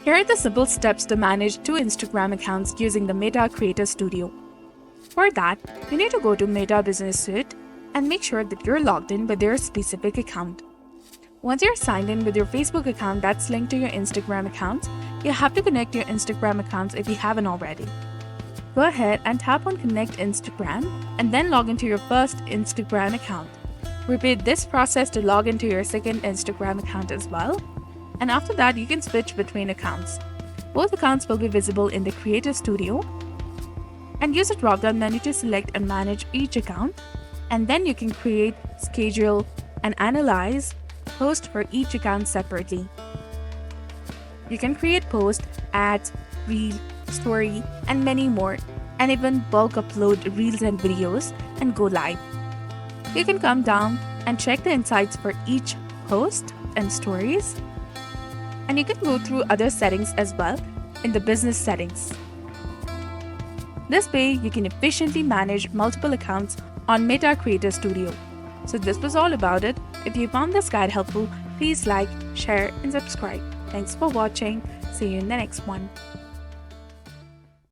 Here are the simple steps to manage 2 Instagram accounts using the Meta Creator Studio. For that, you need to go to Meta Business Suite and make sure that you're logged in with your specific account. Once you're signed in with your Facebook account that's linked to your Instagram account, you have to connect your Instagram accounts if you haven't already. Go ahead and tap on Connect Instagram and then log into your first Instagram account. Repeat this process to log into your second Instagram account as well. And after that, you can switch between accounts. Both accounts will be visible in the Creator Studio. And use the drop-down menu to select and manage each account. And then you can create, schedule, and analyze posts for each account separately. You can create posts, ads, reel, story, and many more, and even bulk upload reels and videos and go live. You can come down and check the insights for each post and stories. And you can go through other settings as well in the business settings. This way, you can efficiently manage multiple accounts on Meta Creator Studio. So this was all about it. If you found this guide helpful, please like, share, and subscribe. Thanks for watching. See you in the next one.